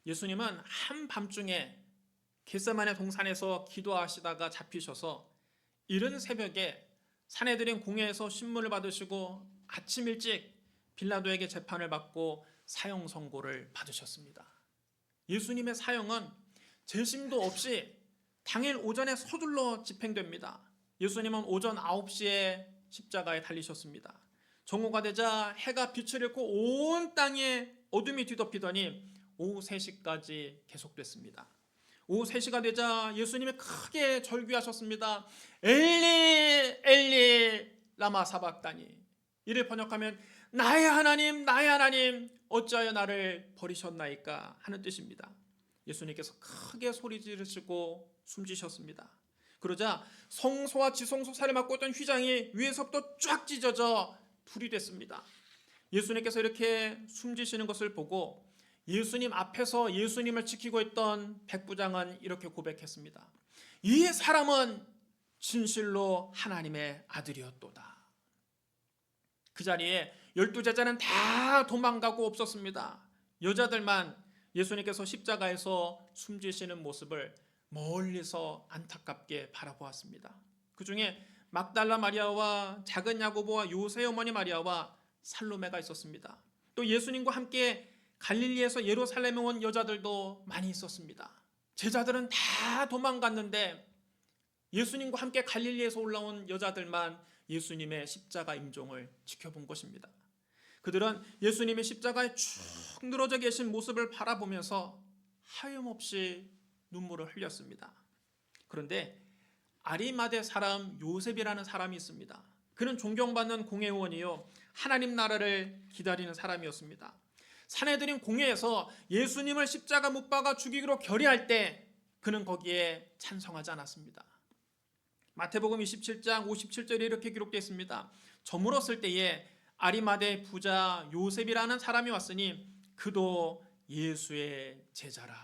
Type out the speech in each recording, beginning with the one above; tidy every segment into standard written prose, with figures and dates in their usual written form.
예수님은 한밤중에 겟세마네 동산에서 기도하시다가 잡히셔서 이른 새벽에 산헤드린 공회에서 신문을 받으시고 아침 일찍 빌라도에게 재판을 받고 사형 선고를 받으셨습니다. 예수님의 사형은 재심도 없이 당일 오전에 서둘러 집행됩니다. 예수님은 오전 9시에 십자가에 달리셨습니다. 정오가 되자 해가 빛을 잃고 온 땅에 어둠이 뒤덮이더니 오후 3시까지 계속됐습니다. 오후 3시가 되자 예수님이 크게 절규하셨습니다. 엘리 엘리 라마 사박다니. 이를 번역하면 나의 하나님 어찌하여 나를 버리셨나이까 하는 뜻입니다. 예수님께서 크게 소리 지르시고 숨지셨습니다. 그러자 성소와 지성소사를 맡고 있던 휘장이 위에서부터 쫙 찢어져 불이 됐습니다. 예수님께서 이렇게 숨지시는 것을 보고 예수님 앞에서 예수님을 지키고 있던 백부장은 이렇게 고백했습니다. 이 사람은 진실로 하나님의 아들이었도다. 그 자리에 12제자는 다 도망가고 없었습니다. 여자들만 예수님께서 십자가에서 숨지시는 모습을 멀리서 안타깝게 바라보았습니다. 그 중에 막달라 마리아와 작은 야고보와 요새 어머니 마리아와 살로메가 있었습니다. 또 예수님과 함께 갈릴리에서 예루살렘에 온 여자들도 많이 있었습니다. 제자들은 다 도망갔는데 예수님과 함께 갈릴리에서 올라온 여자들만 예수님의 십자가 임종을 지켜본 것입니다. 그들은 예수님의 십자가에 쭉 늘어져 계신 모습을 바라보면서 하염없이 눈물을 흘렸습니다. 그런데 아리마대 사람 요셉이라는 사람이 있습니다. 그는 존경받는 공회의원이요 하나님 나라를 기다리는 사람이었습니다. 산헤드린 공회에서 예수님을 십자가 못 박아 죽이기로 결의할 때 그는 거기에 찬성하지 않았습니다. 마태복음 27장 57절에 이렇게 기록되어 있습니다. 저물었을 때에 아리마대 부자 요셉이라는 사람이 왔으니 그도 예수의 제자라.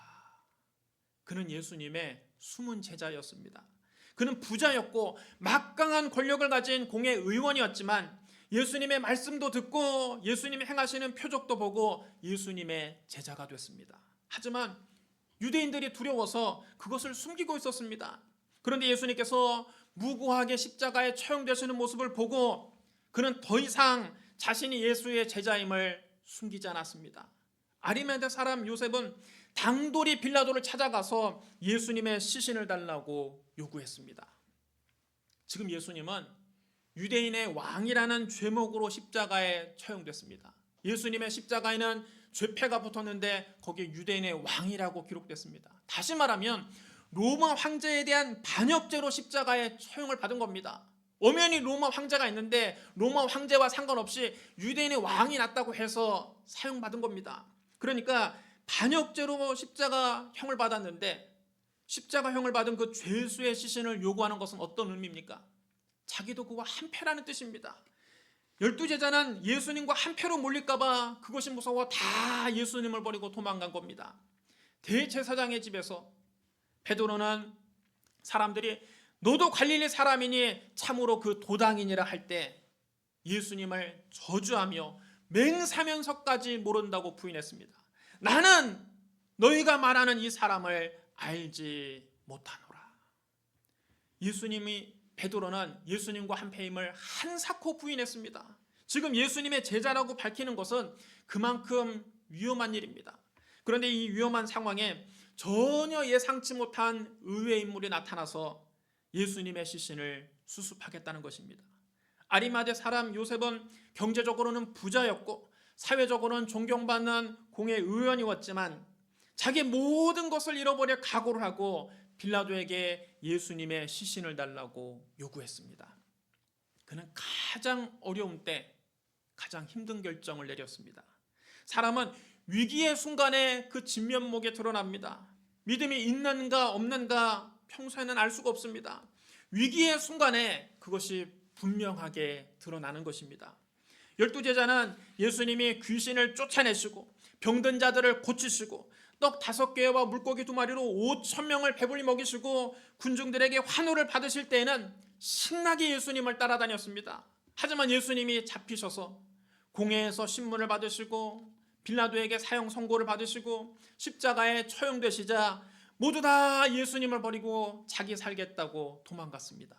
그는 예수님의 숨은 제자였습니다. 그는 부자였고 막강한 권력을 가진 공회의원이었지만 예수님의 말씀도 듣고 예수님이 행하시는 표적도 보고 예수님의 제자가 됐습니다. 하지만 유대인들이 두려워서 그것을 숨기고 있었습니다. 그런데 예수님께서 무고하게 십자가에 처형되시는 모습을 보고 그는 더 이상 자신이 예수의 제자임을 숨기지 않았습니다. 아리마대 사람 요셉은 당돌이 빌라도를 찾아가서 예수님의 시신을 달라고 요구했습니다. 지금 예수님은 유대인의 왕이라는 죄목으로 십자가에 처형됐습니다. 예수님의 십자가에는 죄패가 붙었는데 거기에 유대인의 왕이라고 기록됐습니다. 다시 말하면 로마 황제에 대한 반역죄로 십자가에 처형을 받은 겁니다. 엄연히 로마 황제가 있는데 로마 황제와 상관없이 유대인의 왕이 났다고 해서 사형받은 겁니다. 그러니까 반역죄로 십자가형을 받았는데 십자가형을 받은 그 죄수의 시신을 요구하는 것은 어떤 의미입니까? 자기도 그와 한패라는 뜻입니다. 12제자는 예수님과 한패로 몰릴까봐 그것이 무서워 다 예수님을 버리고 도망간 겁니다. 대제사장의 집에서 베드로는 사람들이 너도 갈릴리 사람이니 참으로 그 도당이니라 할 때 예수님을 저주하며 맹사면서까지 모른다고 부인했습니다. 나는 너희가 말하는 이 사람을 알지 못하노라. 베드로는 예수님과 한패임을 한사코 부인했습니다. 지금 예수님의 제자라고 밝히는 것은 그만큼 위험한 일입니다. 그런데 이 위험한 상황에 전혀 예상치 못한 의외의 인물이 나타나서 예수님의 시신을 수습하겠다는 것입니다. 아리마대 사람 요셉은 경제적으로는 부자였고 사회적으로는 존경받는 공회의원이었지만 자기 모든 것을 잃어버릴 각오를 하고 빌라도에게 예수님의 시신을 달라고 요구했습니다. 그는 가장 어려운 때 가장 힘든 결정을 내렸습니다. 사람은 위기의 순간에 그 진면목에 드러납니다. 믿음이 있는가 없는가 평소에는 알 수가 없습니다. 위기의 순간에 그것이 분명하게 드러나는 것입니다. 12제자는 예수님이 귀신을 쫓아내시고 병든 자들을 고치시고 떡 5개와 물고기 2마리로 5,000명을 배불리 먹이시고 군중들에게 환호를 받으실 때에는 신나게 예수님을 따라다녔습니다. 하지만 예수님이 잡히셔서 공회에서 신문을 받으시고 빌라도에게 사형 선고를 받으시고 십자가에 처형되시자 모두 다 예수님을 버리고 자기 살겠다고 도망갔습니다.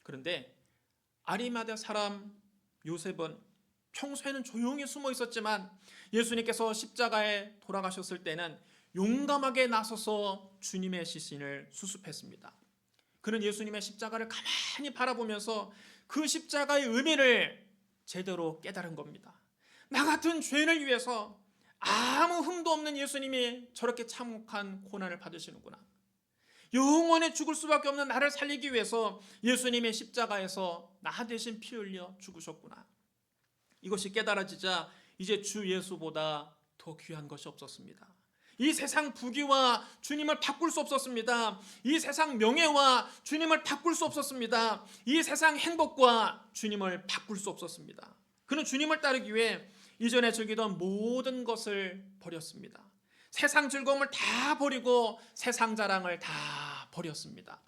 그런데 아리마대 사람 요셉은 평소에는 조용히 숨어 있었지만 예수님께서 십자가에 돌아가셨을 때는 용감하게 나서서 주님의 시신을 수습했습니다. 그는 예수님의 십자가를 가만히 바라보면서 그 십자가의 의미를 제대로 깨달은 겁니다. 나 같은 죄인을 위해서 아무 흠도 없는 예수님이 저렇게 참혹한 고난을 받으시는구나. 영원히 죽을 수밖에 없는 나를 살리기 위해서 예수님의 십자가에서 나 대신 피 흘려 죽으셨구나. 이것이 깨달아지자 이제 주 예수보다 더 귀한 것이 없었습니다. 이 세상 부귀와 주님을 바꿀 수 없었습니다. 이 세상 명예와 주님을 바꿀 수 없었습니다. 이 세상 행복과 주님을 바꿀 수 없었습니다. 그는 주님을 따르기 위해 이전에 즐기던 모든 것을 버렸습니다. 세상 즐거움을 다 버리고 세상 자랑을 다 버렸습니다.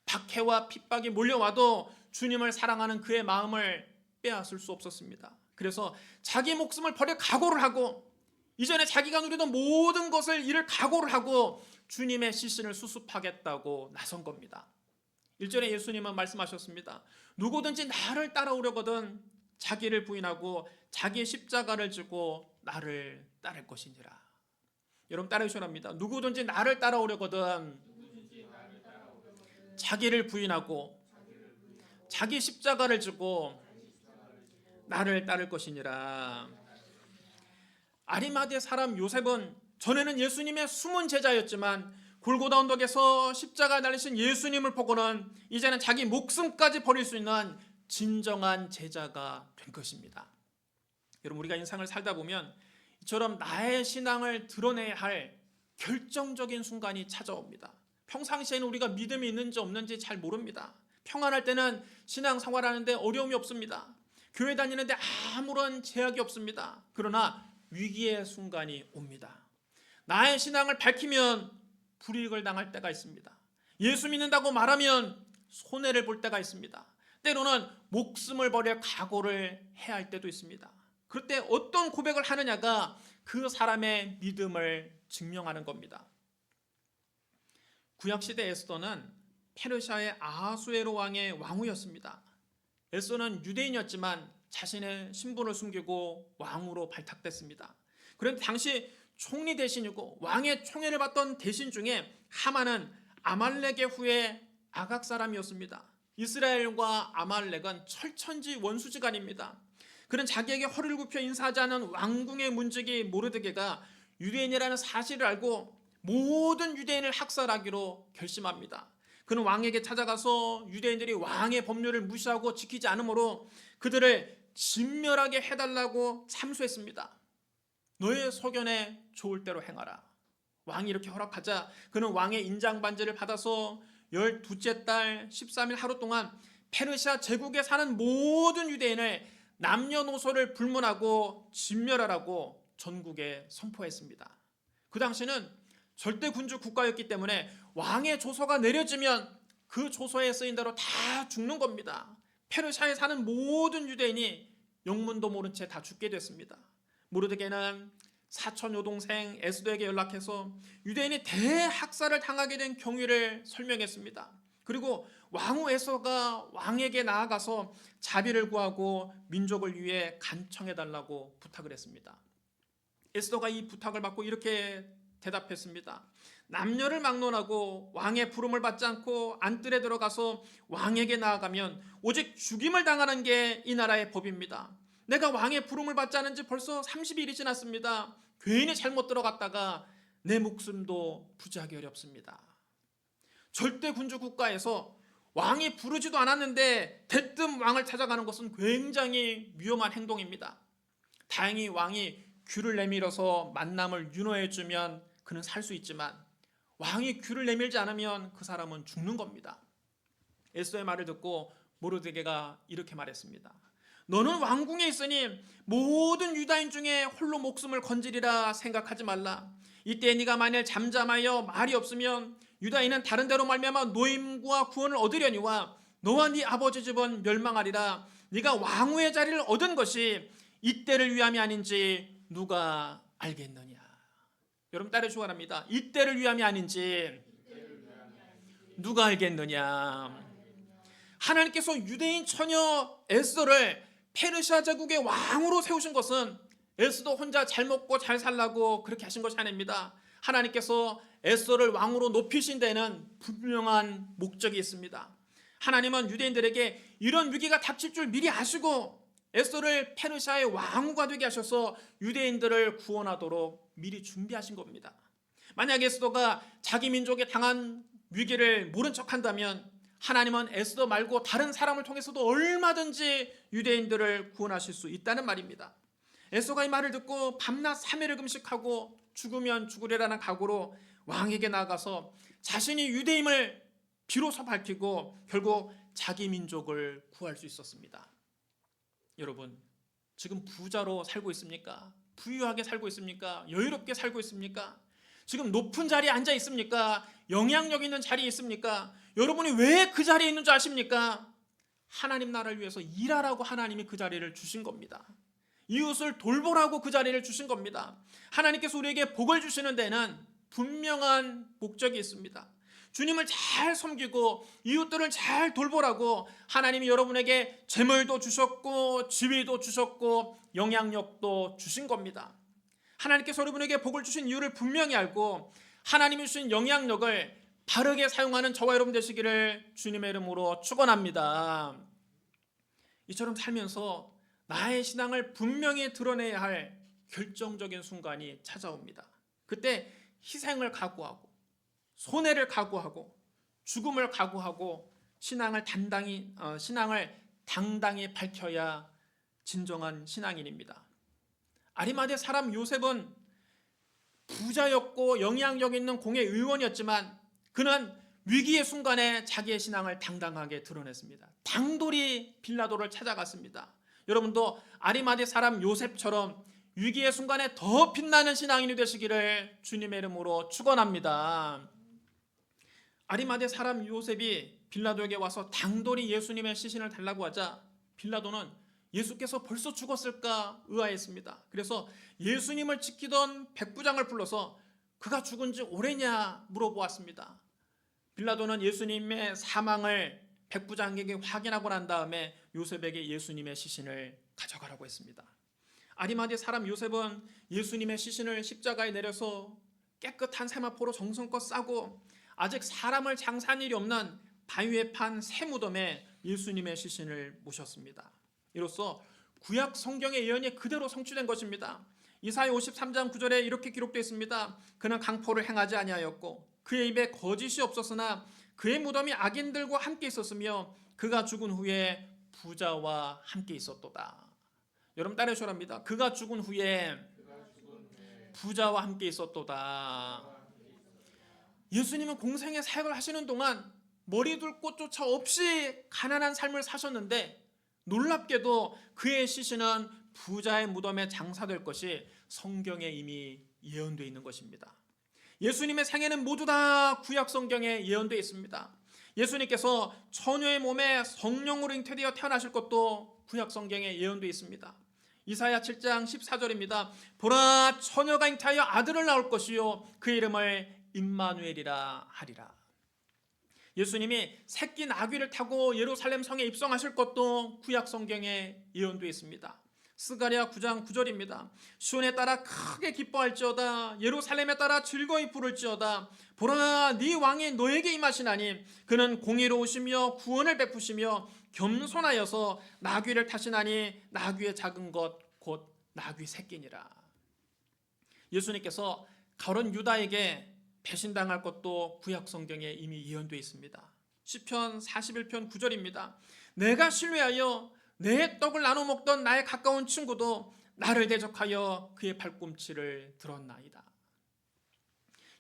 박해와 핍박이 몰려와도 주님을 사랑하는 그의 마음을 빼앗을 수 없었습니다. 그래서 자기 목숨을 버릴 각오를 하고 이전에 자기가 누리던 모든 것을 잃을 각오를 하고 주님의 시신을 수습하겠다고 나선 겁니다. 1절에 예수님은 말씀하셨습니다. 누구든지 나를 따라오려거든 자기를 부인하고 자기의 십자가를 지고 나를 따를 것이니라. 여러분 따르시랍니다. 누구든지 나를 따라오려거든 자기를 부인하고 자기 십자가를 지고 나를 따를 것이니라. 아리마대 사람 요셉은 전에는 예수님의 숨은 제자였지만 골고다 언덕에서 십자가 달리신 예수님을 보고는 이제는 자기 목숨까지 버릴 수 있는 진정한 제자가 된 것입니다. 여러분 우리가 인생을 살다 보면 이처럼 나의 신앙을 드러내야 할 결정적인 순간이 찾아옵니다. 평상시에는 우리가 믿음이 있는지 없는지 잘 모릅니다. 평안할 때는 신앙생활하는데 어려움이 없습니다. 교회 다니는데 아무런 제약이 없습니다. 그러나 위기의 순간이 옵니다. 나의 신앙을 밝히면 불이익을 당할 때가 있습니다. 예수 믿는다고 말하면 손해를 볼 때가 있습니다. 때로는 목숨을 버릴 각오를 해야 할 때도 있습니다. 그럴 때 어떤 고백을 하느냐가 그 사람의 믿음을 증명하는 겁니다. 구약시대 에스더는 페르시아의 아하수에로 왕의 왕후였습니다. 에스더는 유대인이었지만 자신의 신분을 숨기고 왕으로 발탁됐습니다. 그런데 당시 총리 대신이고 왕의 총애를 받던 대신 중에 하만은 아말렉의 후에 아각 사람이었습니다. 이스라엘과 아말렉은 철천지 원수지간입니다. 그는 자기에게 허리를 굽혀 인사하지 않은 왕궁의 문지기 모르드게가 유대인이라는 사실을 알고 모든 유대인을 학살하기로 결심합니다. 그는 왕에게 찾아가서 유대인들이 왕의 법률을 무시하고 지키지 않으므로 그들을 진멸하게 해달라고 참수했습니다. 너의 소견에 좋을 대로 행하라. 왕이 이렇게 허락하자 그는 왕의 인장 반지를 받아서 12째 달 13일 하루 동안 페르시아 제국에 사는 모든 유대인을 남녀노소를 불문하고 진멸하라고 전국에 선포했습니다. 그 당시는 절대 군주 국가였기 때문에 왕의 조서가 내려지면 그 조서에 쓰인 대로 다 죽는 겁니다. 페르시아에 사는 모든 유대인이 영문도 모른 채 다 죽게 됐습니다. 모르드게는 사촌 여동생 에스더에게 연락해서 유대인이 대학살을 당하게 된 경위를 설명했습니다. 그리고 왕후 에스더가 왕에게 나아가서 자비를 구하고 민족을 위해 간청해달라고 부탁을 했습니다. 에스더가 이 부탁을 받고 이렇게 대답했습니다. 남녀를 막론하고 왕의 부름을 받지 않고 안뜰에 들어가서 왕에게 나아가면 오직 죽임을 당하는 게 이 나라의 법입니다. 내가 왕의 부름을 받지 않은 지 벌써 30일이 지났습니다. 괜히 잘못 들어갔다가 내 목숨도 부지하기 어렵습니다. 절대 군주 국가에서 왕이 부르지도 않았는데 대뜸 왕을 찾아가는 것은 굉장히 위험한 행동입니다. 다행히 왕이 귀를 내밀어서 만남을 윤호해주면 그는 살 수 있지만 왕이 귀를 내밀지 않으면 그 사람은 죽는 겁니다. 에스더의 말을 듣고 모르드게가 이렇게 말했습니다. 너는 왕궁에 있으니 모든 유다인 중에 홀로 목숨을 건지리라 생각하지 말라. 이때 네가 만일 잠잠하여 말이 없으면 유다인은 다른 데로 말미암아 노임과 구원을 얻으려니와 너와 네 아버지 집은 멸망하리라. 네가 왕후의 자리를 얻은 것이 이때를 위함이 아닌지 누가 알겠느냐. 여러분 따르시기 바랍니다. 이때를 위함이 아닌지 누가 알겠느냐. 하나님께서 유대인 처녀 에스더를 페르시아 제국의 왕으로 세우신 것은 에스더 혼자 잘 먹고 잘 살라고 그렇게 하신 것이 아닙니다. 하나님께서 에스더를 왕으로 높이신 데는 분명한 목적이 있습니다. 하나님은 유대인들에게 이런 위기가 닥칠 줄 미리 아시고 에스더를 페르시아의 왕후가 되게 하셔서 유대인들을 구원하도록 미리 준비하신 겁니다. 만약 에스더가 자기 민족에 당한 위기를 모른 척한다면 하나님은 에스더 말고 다른 사람을 통해서도 얼마든지 유대인들을 구원하실 수 있다는 말입니다. 에스더가 이 말을 듣고 밤낮 3일을 금식하고 죽으면 죽으리라는 각오로 왕에게 나아가서 자신이 유대임을 비로소 밝히고 결국 자기 민족을 구할 수 있었습니다. 여러분, 지금 부자로 살고 있습니까? 부유하게 살고 있습니까? 여유롭게 살고 있습니까? 지금 높은 자리에 앉아 있습니까? 영향력 있는 자리에 있습니까? 여러분이 왜 그 자리에 있는 줄 아십니까? 하나님 나라를 위해서 일하라고 하나님이 그 자리를 주신 겁니다. 이웃을 돌보라고 그 자리를 주신 겁니다. 하나님께서 우리에게 복을 주시는 데는 분명한 목적이 있습니다. 주님을 잘 섬기고 이웃들을 잘 돌보라고 하나님이 여러분에게 재물도 주셨고 지위도 주셨고 영향력도 주신 겁니다. 하나님께서 여러분에게 복을 주신 이유를 분명히 알고 하나님이 주신 영향력을 바르게 사용하는 저와 여러분 되시기를 주님의 이름으로 축원합니다. 이처럼 살면서 나의 신앙을 분명히 드러내야 할 결정적인 순간이 찾아옵니다. 그때 희생을 각오하고 손해를 각오하고 죽음을 각오하고 신앙을 당당히 밝혀야 진정한 신앙인입니다. 아리마대 사람 요셉은 부자였고 영향력 있는 공회 의원이었지만 그는 위기의 순간에 자기의 신앙을 당당하게 드러냈습니다. 당돌이 빌라도를 찾아갔습니다. 여러분도 아리마대 사람 요셉처럼 위기의 순간에 더 빛나는 신앙인이 되시기를 주님의 이름으로 축원합니다. 아리마대 사람 요셉이 빌라도에게 와서 당돌이 예수님의 시신을 달라고 하자 빌라도는 예수께서 벌써 죽었을까 의아했습니다. 그래서 예수님을 지키던 백부장을 불러서 그가 죽은 지 오래냐 물어보았습니다. 빌라도는 예수님의 사망을 백부장에게 확인하고 난 다음에 요셉에게 예수님의 시신을 가져가라고 했습니다. 아리마대 사람 요셉은 예수님의 시신을 십자가에 내려서 깨끗한 세마포로 정성껏 싸고 아직 사람을 장사한 일이 없는 바위에 판 새 무덤에 예수님의 시신을 모셨습니다. 이로써 구약 성경의 예언이 그대로 성취된 것입니다. 이사야 53장 9절에 이렇게 기록되어 있습니다. 그는 강포를 행하지 아니하였고 그의 입에 거짓이 없었으나 그의 무덤이 악인들과 함께 있었으며 그가 죽은 후에 부자와 함께 있었도다. 여러분 따르셔야 합니다. 그가 죽은 후에 부자와 함께 있었도다. 예수님은 공생의 사역을 하시는 동안 머리 둘 곳조차 없이 가난한 삶을 사셨는데 놀랍게도 그의 시신은 부자의 무덤에 장사될 것이 성경에 이미 예언되어 있는 것입니다. 예수님의 생애는 모두 다 구약 성경에 예언되어 있습니다. 예수님께서 처녀의 몸에 성령으로 잉태되어 태어나실 것도 구약 성경에 예언되어 있습니다. 이사야 7장 14절입니다. 보라 처녀가 잉태하여 아들을 낳을 것이요 그 이름을 임마누엘이라 하리라. 예수님이 새끼 나귀를 타고 예루살렘 성에 입성하실 것도 구약 성경에 예언되어 있습니다. 스가랴 9장 9절입니다. 시온에 따라 크게 기뻐할지어다 예루살렘에 따라 즐거이 부를지어다 보라 네 왕이 너에게 임하시나니 그는 공의로우시며 구원을 베푸시며 겸손하여서 나귀를 타시나니 나귀의 작은 것 곧 나귀 새끼니라. 예수님께서 가룟 유다에게 배신당할 것도 구약 성경에 이미 예언되어 있습니다. 시편 41편 9절입니다. 내가 신뢰하여 내 떡을 나눠 먹던 나의 가까운 친구도 나를 대적하여 그의 발꿈치를 들었나이다.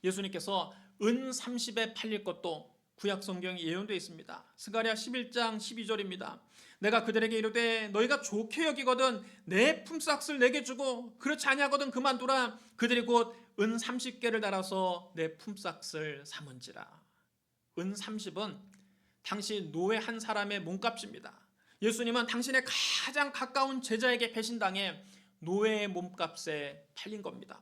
예수님께서 은 30에 팔릴 것도 구약 성경에 예언되어 있습니다. 스가랴 11장 12절입니다. 내가 그들에게 이르되 너희가 좋게 여기거든 내 품삯을 내게 주고 그렇지 아니하거든 그만두라. 그들이 곧 은 30개를 달아서 내 품삯을 삼은지라. 은 30은 당시 노예 한 사람의 몸값입니다. 예수님은 당신의 가장 가까운 제자에게 배신당해 노예의 몸값에 팔린 겁니다.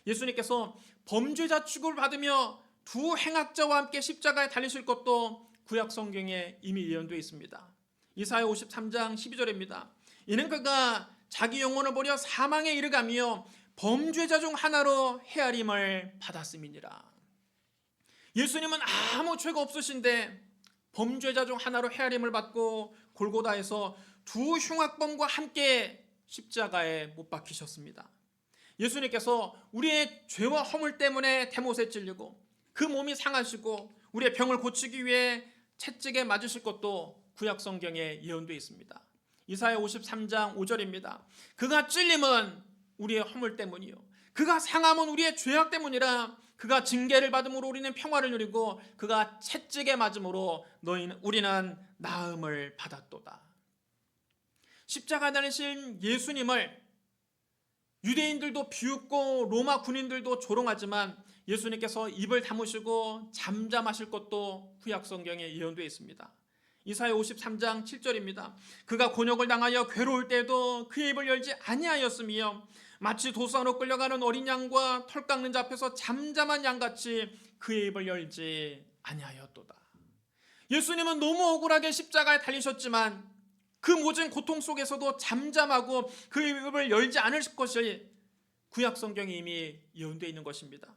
예수님께서 범죄자 취급을 받으며 두 행악자와 함께 십자가에 달리실 것도 구약 성경에 이미 예언되어 있습니다. 이사야 53장 12절입니다. 이는 그가 자기 영혼을 버려 사망에 이르가며 범죄자 중 하나로 헤아림을 받았음이니라. 예수님은 아무 죄가 없으신데 범죄자 중 하나로 헤아림을 받고 골고다에서 두 흉악범과 함께 십자가에 못 박히셨습니다. 예수님께서 우리의 죄와 허물 때문에 대못에 찔리고 그 몸이 상하시고 우리의 병을 고치기 위해 채찍에 맞으실 것도 구약 성경에 예언되어 있습니다. 이사야 53장 5절입니다. 그가 찔림은 우리의 허물 때문이요 그가 상함은 우리의 죄악 때문이라. 그가 징계를 받음으로 우리는 평화를 누리고 그가 채찍에 맞음으로 우리는 나음을 받았도다. 십자가에 달리신 예수님을 유대인들도 비웃고 로마 군인들도 조롱하지만 예수님께서 입을 다무시고 잠잠하실 것도 구약 성경에 예언되어 있습니다. 이사야 53장 7절입니다. 그가 곤욕을 당하여 괴로울 때도 그의 입을 열지 아니하였으며 마치 도산으로 끌려가는 어린 양과 털 깎는 자 앞에서 잠잠한 양같이 그의 입을 열지 아니하였도다. 예수님은 너무 억울하게 십자가에 달리셨지만 그 모든 고통 속에서도 잠잠하고 그 입을 열지 않을 것이 구약 성경에 이미 예언되어 있는 것입니다.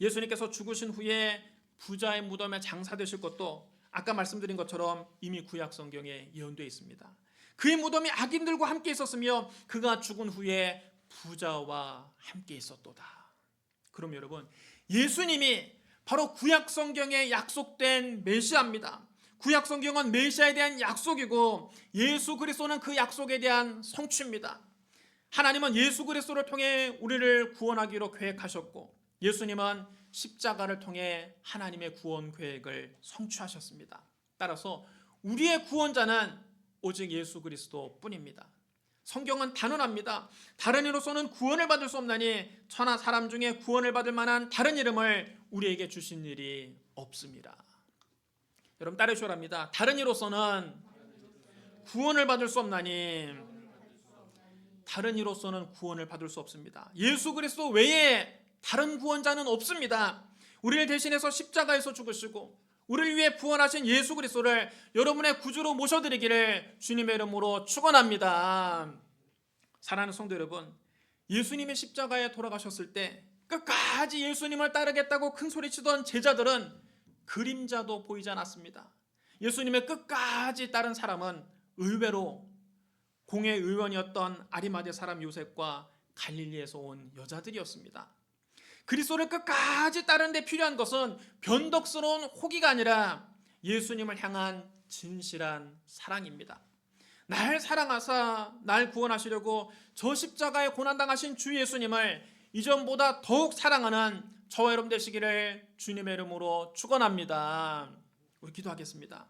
예수님께서 죽으신 후에 부자의 무덤에 장사되실 것도 아까 말씀드린 것처럼 이미 구약 성경에 예언되어 있습니다. 그의 무덤이 악인들과 함께 있었으며 그가 죽은 후에 부자와 함께 있었도다. 그럼 여러분, 예수님이 바로 구약 성경에 약속된 메시아입니다. 구약 성경은 메시아에 대한 약속이고 예수 그리스도는 그 약속에 대한 성취입니다. 하나님은 예수 그리스도를 통해 우리를 구원하기로 계획하셨고 예수님은 십자가를 통해 하나님의 구원 계획을 성취하셨습니다. 따라서 우리의 구원자는 오직 예수 그리스도뿐입니다. 성경은 단언합니다. 다른 이로서는 구원을 받을 수 없나니 천하 사람 중에 구원을 받을 만한 다른 이름을 우리에게 주신 일이 없습니다. 여러분 따르시오랍니다. 다른 이로서는 구원을 받을 수 없나니 다른 이로서는 구원을 받을 수 없습니다. 예수 그리스도 외에 다른 구원자는 없습니다. 우리를 대신해서 십자가에서 죽으시고 우리를 위해 부활하신 예수 그리스도를 여러분의 구주로 모셔드리기를 주님의 이름으로 축원합니다. 사랑하는 성도 여러분, 예수님의 십자가에 돌아가셨을 때 끝까지 예수님을 따르겠다고 큰 소리치던 제자들은 그림자도 보이지 않았습니다. 예수님의 끝까지 따른 사람은 의외로 공의 의원이었던 아리마대 사람 요셉과 갈릴리에서 온 여자들이었습니다. 그리스도를 끝까지 따르는 데 필요한 것은 변덕스러운 호기가 아니라 예수님을 향한 진실한 사랑입니다. 날 사랑하사 날 구원하시려고 저 십자가에 고난당하신 주 예수님을 이전보다 더욱 사랑하는 저와 여러분 되시기를 주님의 이름으로 축원합니다. 우리 기도하겠습니다.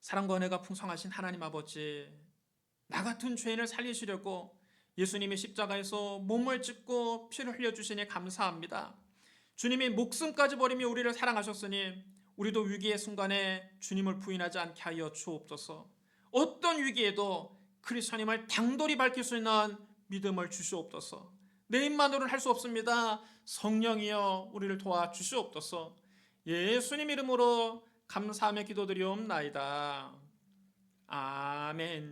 사랑과 은혜가 풍성하신 하나님 아버지, 나 같은 죄인을 살리시려고 예수님이 십자가에서 몸을 찢고 피를 흘려주시니 감사합니다. 주님이 목숨까지 버리며 우리를 사랑하셨으니 우리도 위기의 순간에 주님을 부인하지 않게 하여 주옵소서. 어떤 위기에도 그리스도님을 당돌이 밝힐 수 있는 믿음을 주시옵소서. 내 입만으로는 할 수 없습니다. 성령이여 우리를 도와주시옵소서. 예수님 이름으로 감사하며 기도드리옵나이다. 아멘.